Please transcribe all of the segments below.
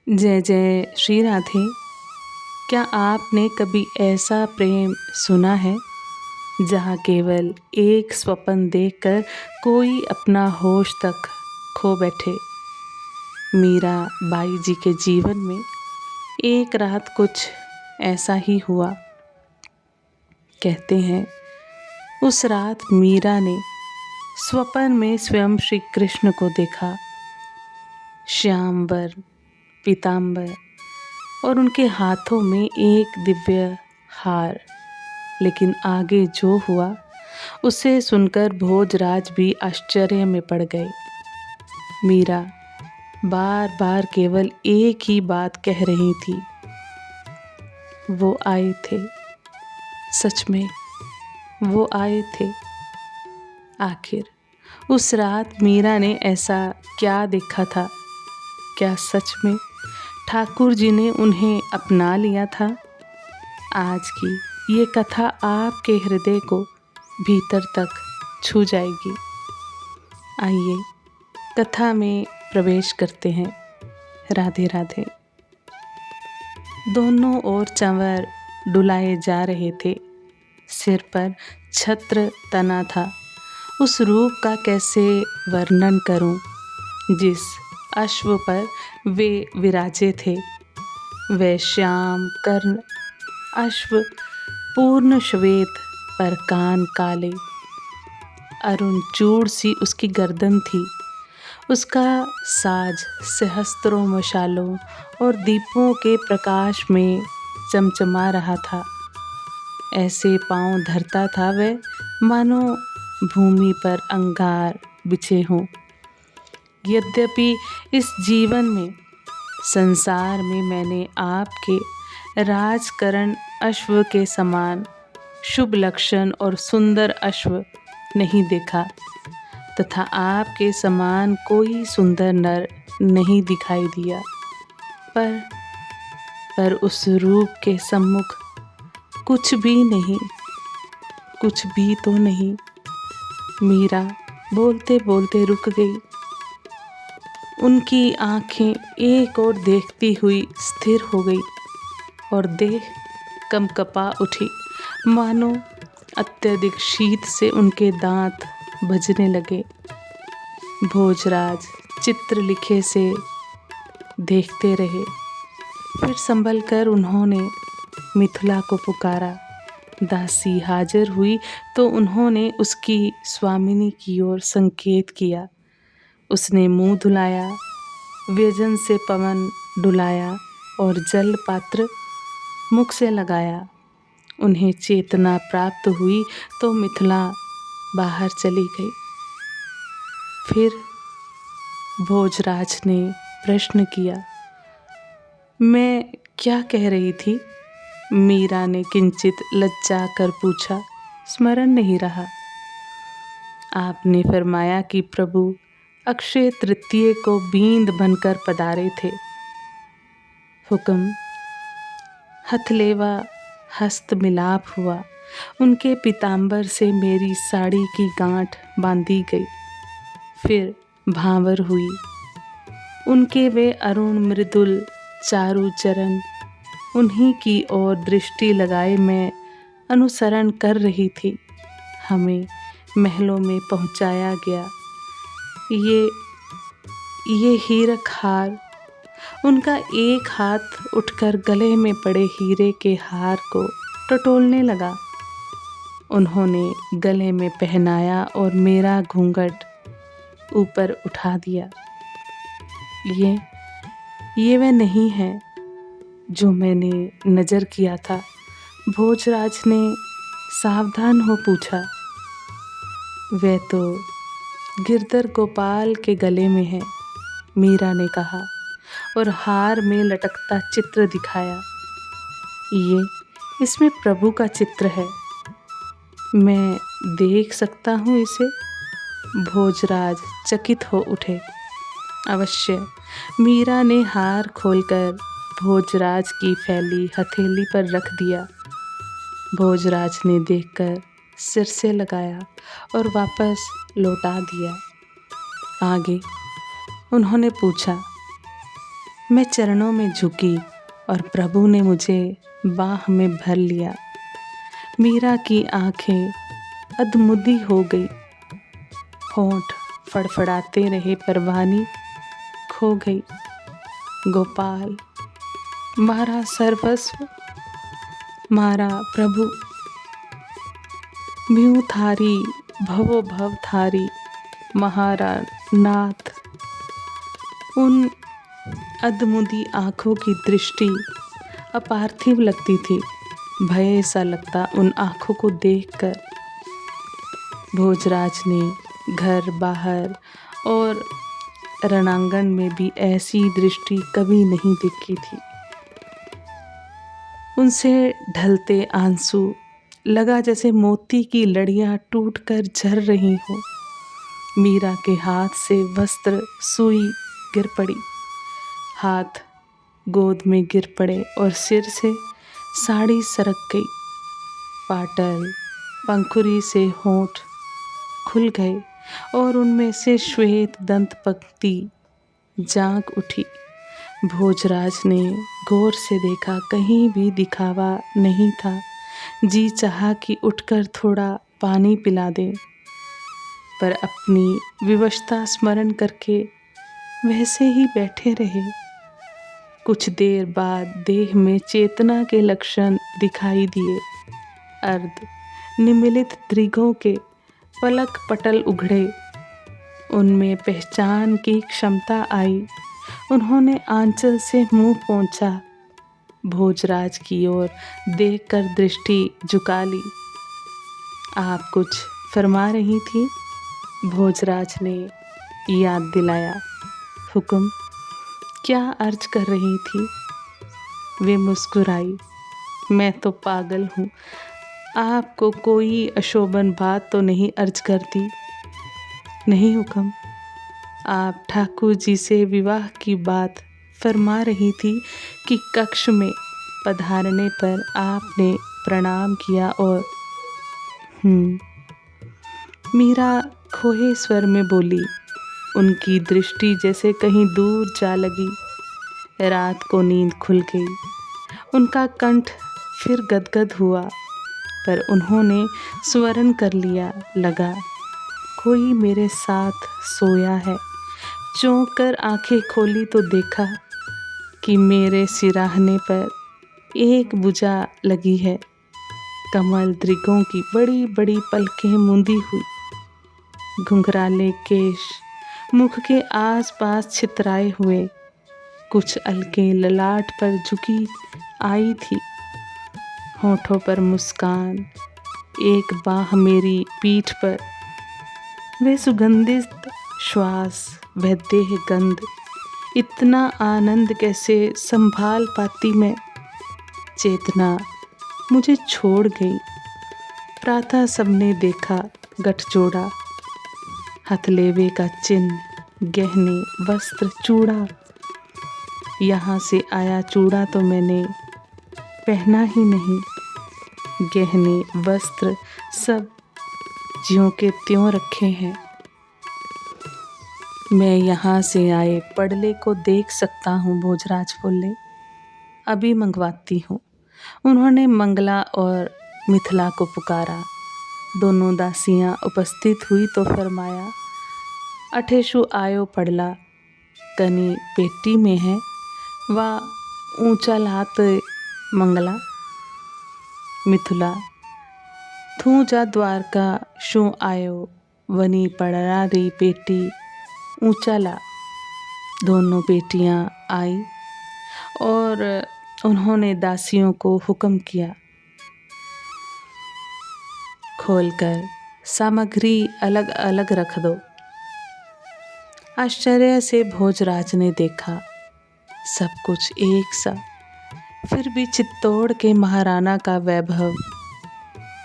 जय जय श्री राधे। क्या आपने कभी ऐसा प्रेम सुना है जहाँ केवल एक स्वप्न देखकर कोई अपना होश तक खो बैठे। मीरा बाई जी के जीवन में एक रात कुछ ऐसा ही हुआ। कहते हैं उस रात मीरा ने स्वप्न में स्वयं श्री कृष्ण को देखा। श्यामवर पीतांबर और उनके हाथों में एक दिव्य हार। लेकिन आगे जो हुआ उसे सुनकर भोजराज भी आश्चर्य में पड़ गए। मीरा बार बार केवल एक ही बात कह रही थी, वो आए थे, सच में वो आए थे। आखिर उस रात मीरा ने ऐसा क्या देखा था? क्या सच में ठाकुर जी ने उन्हें अपना लिया था? आज की ये कथा आपके हृदय को भीतर तक छू जाएगी। आइए कथा में प्रवेश करते हैं। राधे राधे। दोनों ओर चंवर डुलाए जा रहे थे। सिर पर छत्र तना था। उस रूप का कैसे वर्णन करूं जिस अश्व पर वे विराजे थे। वह श्याम कर्ण अश्व पूर्ण श्वेत पर कान काले, अरुण चूड़ सी उसकी गर्दन थी। उसका साज सहस्त्रों मशालों और दीपों के प्रकाश में चमचमा रहा था। ऐसे पांव धरता था वह मानो भूमि पर अंगार बिछे हों। यद्यपि इस जीवन में संसार में मैंने आपके राजकरण अश्व के समान शुभ लक्षण और सुंदर अश्व नहीं देखा तथा आपके समान कोई सुंदर नर नहीं दिखाई दिया। पर उस रूप के सम्मुख कुछ भी नहीं, कुछ भी तो नहीं। मीरा बोलते बोलते रुक गई। उनकी आंखें एक ओर देखती हुई स्थिर हो गई और देह कंपकपा उठी, मानो अत्यधिक शीत से उनके दांत बजने लगे। भोजराज चित्र लिखे से देखते रहे। फिर संभल कर उन्होंने मिथिला को पुकारा। दासी हाजिर हुई तो उन्होंने उसकी स्वामिनी की ओर संकेत किया। उसने मुंह धुलाया, व्यजन से पवन डुलाया और जल पात्र मुख से लगाया। उन्हें चेतना प्राप्त हुई तो मिथिला बाहर चली गई। फिर भोजराज ने प्रश्न किया, मैं क्या कह रही थी? मीरा ने किंचित लज्जा कर पूछा। स्मरण नहीं रहा। आपने फरमाया कि प्रभु अक्षय तृतीय को बींद बनकर पधारे थे। हुक्म। हथलेवा हस्त मिलाप हुआ। उनके पीतांबर से मेरी साड़ी की गांठ बांधी गई। फिर भांवर हुई। उनके वे अरुण मृदुल चारु चरण, उन्हीं की ओर दृष्टि लगाए मैं अनुसरण कर रही थी। हमें महलों में पहुंचाया गया। ये हीरक हार। उनका एक हाथ उठकर गले में पड़े हीरे के हार को टटोलने लगा। उन्होंने गले में पहनाया और मेरा घूंघट ऊपर उठा दिया। ये वह नहीं है जो मैंने नजर किया था। भोजराज ने सावधान हो पूछा। वह तो गिरधर गोपाल के गले में है, मीरा ने कहा और हार में लटकता चित्र दिखाया। इसमें प्रभु का चित्र है। मैं देख सकता हूँ इसे? भोजराज चकित हो उठे। अवश्य। मीरा ने हार खोलकर भोजराज की फैली हथेली पर रख दिया। भोजराज ने देखकर सिर से लगाया और वापस लौटा दिया। आगे उन्होंने पूछा, मैं चरणों में झुकी और प्रभु ने मुझे बाह में भर लिया। मीरा की आंखें अधमुंदी हो गई, होंठ फड़फड़ाते रहे पर वाणी खो गई। गोपाल मारा सर्वस्व, मारा प्रभु, म्यू थारी भवो भव थारी महारानाथ। उन अधमुंदी आँखों की दृष्टि अपार्थिव लगती थी। भय सा लगता उन आँखों को देखकर। भोजराज ने घर बाहर और रणांगण में भी ऐसी दृष्टि कभी नहीं देखी थी। उनसे ढलते आंसू लगा जैसे मोती की लड़ियां टूटकर झर रही हो। मीरा के हाथ से वस्त्र सुई गिर पड़ी, हाथ गोद में गिर पड़े और सिर से साड़ी सरक गई। पाटल पंखुरी से होंठ खुल गए और उनमें से श्वेत दंत पंक्ति जाग उठी। भोजराज ने गौर से देखा, कहीं भी दिखावा नहीं था। जी चाहा कि उठकर थोड़ा पानी पिला दे, पर अपनी विवशता स्मरण करके वैसे ही बैठे रहे। कुछ देर बाद देह में चेतना के लक्षण दिखाई दिए। अर्ध निमीलित दृगों के पलक पटल उघड़े, उनमें पहचान की क्षमता आई। उन्होंने आंचल से मुंह पोंछा, भोजराज की ओर देखकर दृष्टि झुका ली। आप कुछ फरमा रही थी? भोजराज ने याद दिलाया। हुक्म, क्या अर्ज कर रही थी? वे मुस्कुराई। मैं तो पागल हूँ, आपको कोई अशोभन बात तो नहीं अर्ज करती? नहीं हुक्म, आप ठाकुर जी से विवाह की बात फरमा रही थी कि कक्ष में पधारने पर आपने प्रणाम किया और मीरा खोए स्वर में बोली। उनकी दृष्टि जैसे कहीं दूर जा लगी। रात को नींद खुल गई। उनका कंठ फिर गदगद हुआ, पर उन्होंने स्वरण कर लिया। लगा कोई मेरे साथ सोया है। चौंक कर आंखें खोली तो देखा कि मेरे सिराहने पर एक भुजा लगी है। कमल दृगों की बड़ी बड़ी पलकें मूंदी हुई, घुंघराले केश मुख के आसपास छितराए हुए, कुछ अलके ललाट पर झुकी आई थी। होठों पर मुस्कान, एक बाह मेरी पीठ पर। वे सुगंधित श्वास, वह देह गंध, इतना आनंद कैसे संभाल पाती मैं? चेतना मुझे छोड़ गई। प्रातः सबने देखा, गठजोड़ा, हथलेवे का चिन्ह, गहने, वस्त्र, चूड़ा। यहाँ से आया चूड़ा तो मैंने पहना ही नहीं। गहने, वस्त्र सब ज्यों के त्यों रखे हैं। मैं यहाँ से आए पड़ले को देख सकता हूँ। भोजराज बोले, अभी मंगवाती हूँ। उन्होंने मंगला और मिथिला को पुकारा। दोनों दासियाँ उपस्थित हुई तो फरमाया, अठेशु आयो पड़ला, कनी पेटी में है, वा ऊंचा लात मंगला। मिथिला, थू जा द्वारका शू आयो, वनी पड़ला री पेटी ऊंचा ला। दोनों बेटियां आई और उन्होंने दासियों को हुक्म किया, खोलकर सामग्री अलग अलग रख दो। आश्चर्य से भोजराज ने देखा, सब कुछ एक सा, फिर भी चित्तौड़ के महाराणा का वैभव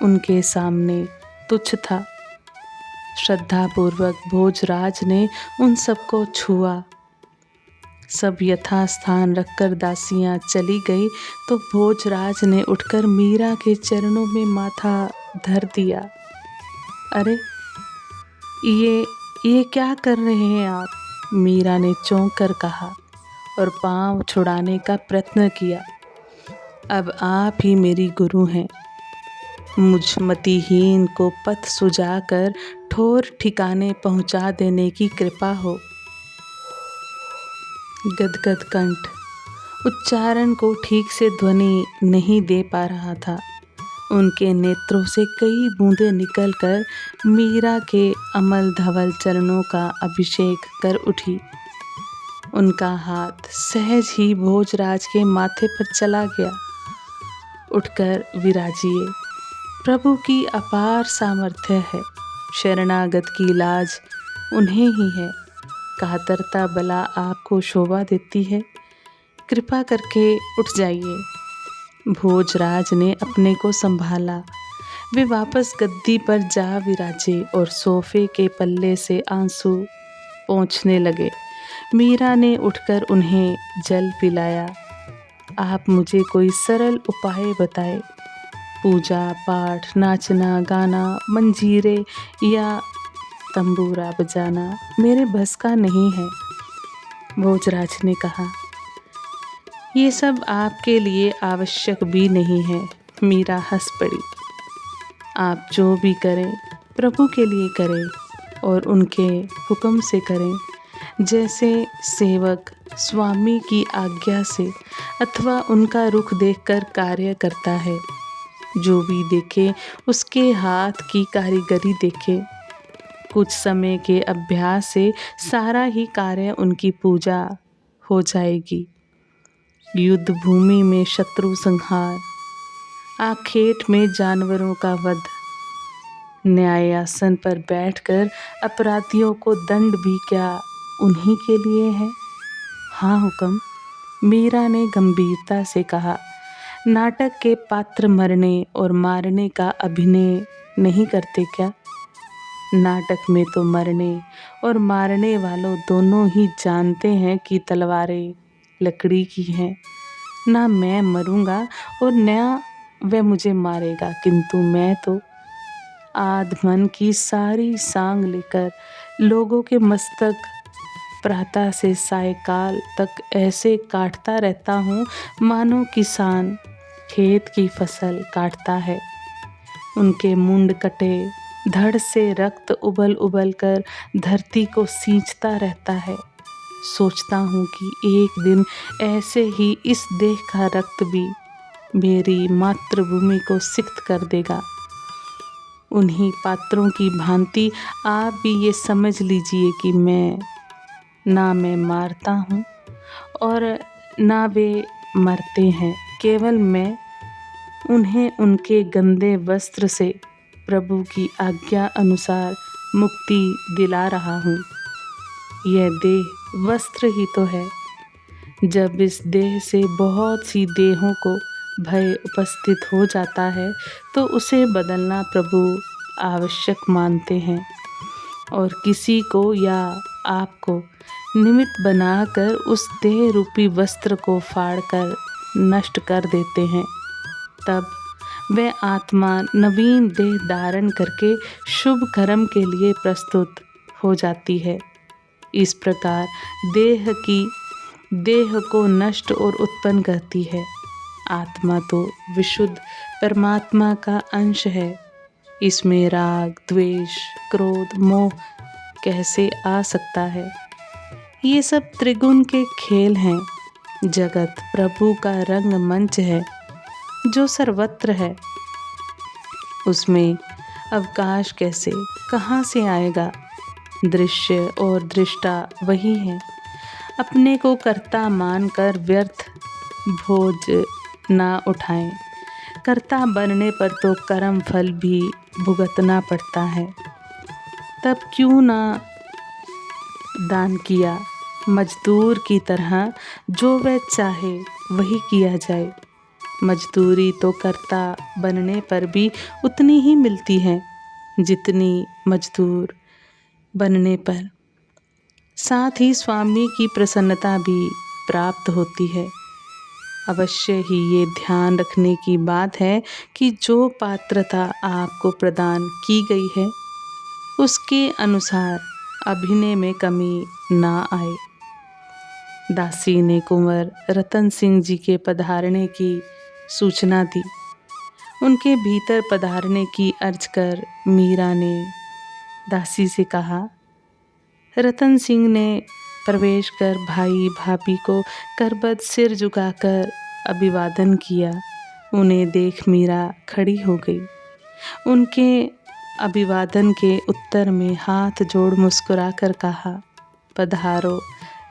उनके सामने तुच्छ था। श्रद्धापूर्वक भोजराज ने उन सबको छुआ। सब यथास्थान रखकर दासियां चली गई तो भोजराज ने उठकर मीरा के चरणों में माथा धर दिया। अरे ये क्या कर रहे हैं आप? मीरा ने चौंक कर कहा और पांव छुड़ाने का प्रयत्न किया। अब आप ही मेरी गुरु हैं। मुझ मतिहीन को पथ सुझाकर ठोर ठिकाने पहुंचा देने की कृपा हो। गदगद कंठ उच्चारण को ठीक से ध्वनि नहीं दे पा रहा था। उनके नेत्रों से कई बूंदें निकलकर मीरा के अमल धवल चरणों का अभिषेक कर उठी। उनका हाथ सहज ही भोजराज के माथे पर चला गया। उठकर विराजिए, प्रभु की अपार सामर्थ्य है। शरणागत की लाज उन्हें ही है। कातरता बला आपको शोभा देती है। कृपा करके उठ जाइए। भोजराज ने अपने को संभाला। वे वापस गद्दी पर जा विराजे और सोफे के पल्ले से आंसू पोंछने लगे। मीरा ने उठकर उन्हें जल पिलाया। आप मुझे कोई सरल उपाय बताएं। पूजा पाठ, नाचना गाना, मंजीरे या तंबूरा बजाना मेरे बस का नहीं है। भोजराज ने कहा, ये सब आपके लिए आवश्यक भी नहीं है। मीरा हंस पड़ी। आप जो भी करें प्रभु के लिए करें और उनके हुक्म से करें, जैसे सेवक स्वामी की आज्ञा से अथवा उनका रुख देखकर कार्य करता है। जो भी देखे उसके हाथ की कारीगरी देखे। कुछ समय के अभ्यास से सारा ही कार्य उनकी पूजा हो जाएगी। युद्ध भूमि में शत्रु संहार, आखेट में जानवरों का वध, न्यायासन पर बैठकर अपराधियों को दंड भी क्या उन्हीं के लिए है? हाँ हुक्म, मीरा ने गंभीरता से कहा। नाटक के पात्र मरने और मारने का अभिनय नहीं करते क्या? नाटक में तो मरने और मारने वालों दोनों ही जानते हैं कि तलवारें लकड़ी की हैं। ना मैं मरूंगा और न वह मुझे मारेगा, किंतु मैं तो आधमन की सारी सांग लेकर लोगों के मस्तक प्रातः से सायकाल तक ऐसे काटता रहता हूँ मानो किसान खेत की फसल काटता है। उनके मुंड कटे, धड़ से रक्त उबल उबल कर धरती को सींचता रहता है। सोचता हूँ कि एक दिन ऐसे ही इस देह का रक्त भी मेरी मातृभूमि को सिक्त कर देगा। उन्हीं पात्रों की भांति आप भी ये समझ लीजिए कि मैं मारता हूँ और ना वे मरते हैं। केवल मैं उन्हें उनके गंदे वस्त्र से प्रभु की आज्ञा अनुसार मुक्ति दिला रहा हूँ। यह देह वस्त्र ही तो है। जब इस देह से बहुत सी देहों को भय उपस्थित हो जाता है तो उसे बदलना प्रभु आवश्यक मानते हैं और किसी को या आपको निमित्त बनाकर उस देह रूपी वस्त्र को फाड़कर नष्ट कर देते हैं। तब वह आत्मा नवीन देह धारण करके शुभ कर्म के लिए प्रस्तुत हो जाती है। इस प्रकार देह को नष्ट और उत्पन्न करती है। आत्मा तो विशुद्ध परमात्मा का अंश है। इसमें राग, द्वेष, क्रोध, मोह कैसे आ सकता है? ये सब त्रिगुण के खेल हैं। जगत प्रभु का रंग मंच है जो सर्वत्र है। उसमें अवकाश कैसे, कहाँ से आएगा? दृश्य और दृष्टा वही है। अपने को कर्ता मानकर व्यर्थ भोज ना उठाएं। कर्ता बनने पर तो कर्म फल भी भुगतना पड़ता है। तब क्यों ना दान किया? मजदूर की तरह जो वह चाहे वही किया जाए। मजदूरी तो कर्ता बनने पर भी उतनी ही मिलती है जितनी मजदूर बनने पर। साथ ही स्वामी की प्रसन्नता भी प्राप्त होती है। अवश्य ही ये ध्यान रखने की बात है कि जो पात्रता आपको प्रदान की गई है उसके अनुसार अभिनय में कमी ना आए। दासी ने कुंवर रतन सिंह जी के पधारने की सूचना दी। उनके भीतर पधारने की अर्ज कर मीरा ने दासी से कहा। रतन सिंह ने प्रवेश कर भाई भाभी को करबद्ध सिर झुकाकर अभिवादन किया। उन्हें देख मीरा खड़ी हो गई। उनके अभिवादन के उत्तर में हाथ जोड़ मुस्कुराकर कहा, पधारो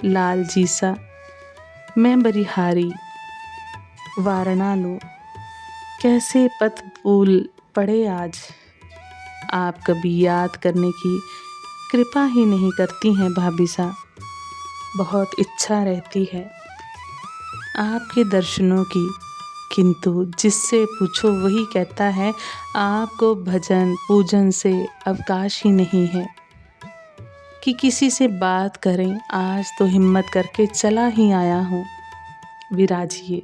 लाल जी सा, मैं बरिहारी वारणालू, कैसे पत भूल पड़े आज। आप कभी याद करने की कृपा ही नहीं करती हैं भाभी सा। बहुत इच्छा रहती है आपके दर्शनों की, किंतु जिससे पूछो वही कहता है आपको भजन पूजन से अवकाश ही नहीं है कि किसी से बात करें। आज तो हिम्मत करके चला ही आया हूँ, विराजिए।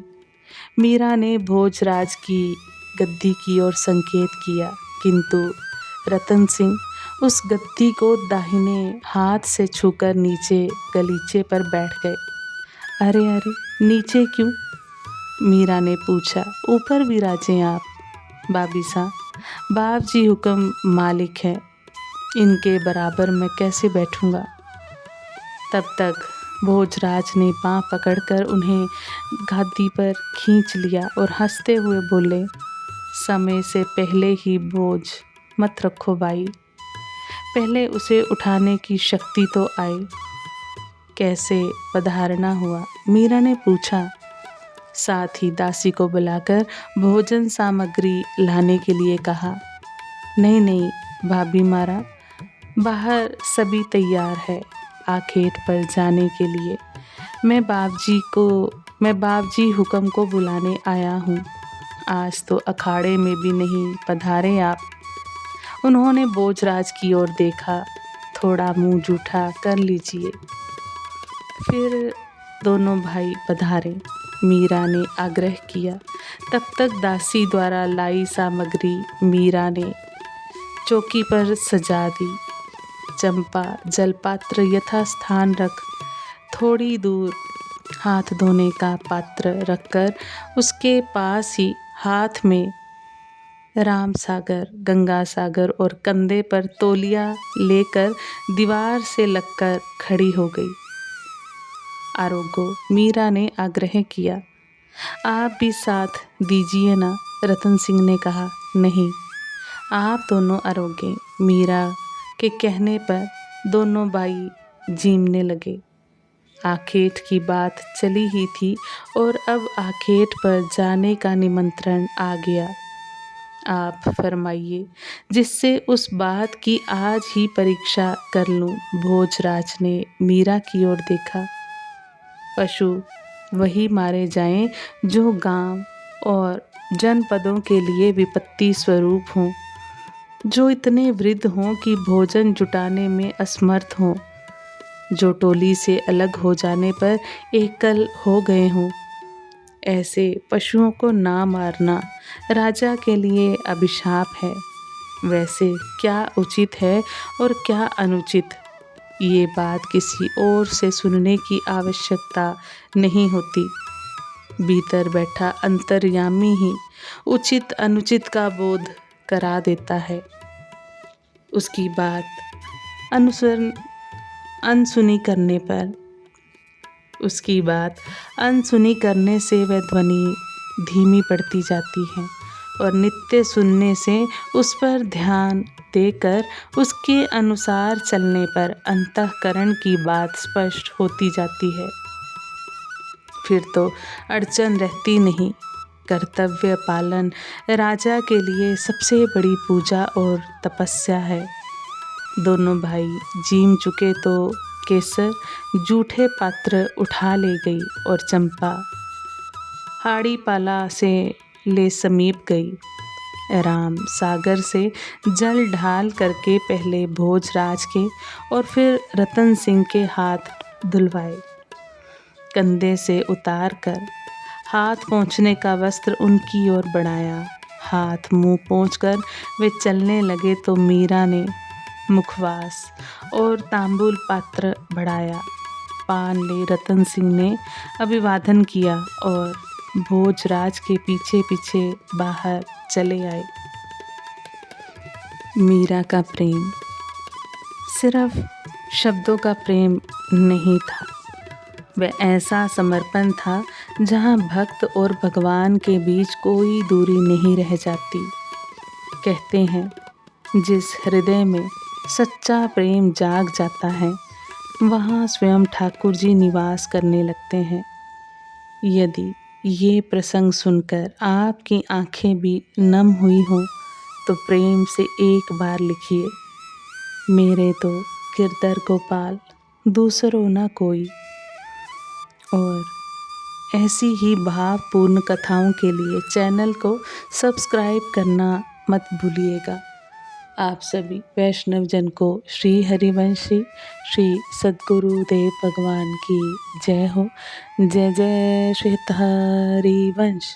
मीरा ने भोजराज की गद्दी की ओर संकेत किया, किंतु रतन सिंह उस गद्दी को दाहिने हाथ से छूकर नीचे गलीचे पर बैठ गए। अरे अरे, नीचे क्यों? मीरा ने पूछा। ऊपर विराजें आप भाभी सा, बाप जी हुक्म मालिक है, इनके बराबर मैं कैसे बैठूंगा। तब तक भोजराज ने पाँव पकड़कर उन्हें गद्दी पर खींच लिया और हंसते हुए बोले, समय से पहले ही बोझ मत रखो भाई, पहले उसे उठाने की शक्ति तो आए। कैसे पधारना हुआ? मीरा ने पूछा। साथ ही दासी को बुलाकर भोजन सामग्री लाने के लिए कहा। नहीं नहीं भाभी मारा, बाहर सभी तैयार है आखेट पर जाने के लिए। मैं बाप जी हुक्म को बुलाने आया हूँ। आज तो अखाड़े में भी नहीं पधारे आप। उन्होंने भोजराज की ओर देखा। थोड़ा मुंह जूठा कर लीजिए। फिर दोनों भाई पधारे। मीरा ने आग्रह किया। तब तक दासी द्वारा लाई सामग्री मीरा ने चौकी पर सजा दी। चंपा जलपात्र यथास्थान रख थोड़ी दूर हाथ धोने का पात्र रखकर उसके पास ही हाथ में राम सागर, गंगा सागर और कंधे पर तौलिया लेकर दीवार से लगकर खड़ी हो गई। आरोग्य, मीरा ने आग्रह किया। आप भी साथ दीजिए ना, रतन सिंह ने कहा। नहीं, आप दोनों आरोग्य। मीरा के कहने पर दोनों भाई जीमने लगे। आखेट की बात चली ही थी और अब आखेट पर जाने का निमंत्रण आ गया। आप फरमाइए, जिससे उस बात की आज ही परीक्षा कर लूं। भोजराज ने मीरा की ओर देखा। पशु वही मारे जाएं जो गांव और जनपदों के लिए विपत्ति स्वरूप हों, जो इतने वृद्ध हों कि भोजन जुटाने में असमर्थ हों, जो टोली से अलग हो जाने पर एकल हो गए हों। ऐसे पशुओं को ना मारना राजा के लिए अभिशाप है। वैसे क्या उचित है और क्या अनुचित, ये बात किसी और से सुनने की आवश्यकता नहीं होती। भीतर बैठा अंतर्यामी ही उचित अनुचित का बोध करा देता है। उसकी बात अनसुनी करने से वह ध्वनि धीमी पड़ती जाती है और नित्य सुनने से उस पर ध्यान देकर उसके अनुसार चलने पर अंतःकरण की बात स्पष्ट होती जाती है। फिर तो अड़चन रहती नहीं। कर्तव्य पालन राजा के लिए सबसे बड़ी पूजा और तपस्या है। दोनों भाई जीम चुके तो केसर जूठे पात्र उठा ले गई और चंपा हाड़ी पाला से ले समीप गई। राम सागर से जल ढाल करके पहले भोजराज के और फिर रतन सिंह के हाथ धुलवाए। कंधे से उतार कर हाथ पोंछने का वस्त्र उनकी ओर बढ़ाया। हाथ मुंह पोंछकर वे चलने लगे तो मीरा ने मुखवास और तांबूल पात्र बढ़ाया। पान ले रतन सिंह ने अभिवादन किया और भोजराज के पीछे पीछे बाहर चले आए। मीरा का प्रेम सिर्फ शब्दों का प्रेम नहीं था, वह ऐसा समर्पण था जहाँ भक्त और भगवान के बीच कोई दूरी नहीं रह जाती। कहते हैं जिस हृदय में सच्चा प्रेम जाग जाता है वहाँ स्वयं ठाकुर जी निवास करने लगते हैं। यदि ये प्रसंग सुनकर आपकी आंखें भी नम हुई हों तो प्रेम से एक बार लिखिए, मेरे तो गिरधर गोपाल दूसरों ना कोई। और ऐसी ही भावपूर्ण कथाओं के लिए चैनल को सब्सक्राइब करना मत भूलिएगा। आप सभी वैष्णव जन को श्री हरिवंशी श्री सद्गुरुदेव भगवान की जय हो। जय जय श्री हरिवंश।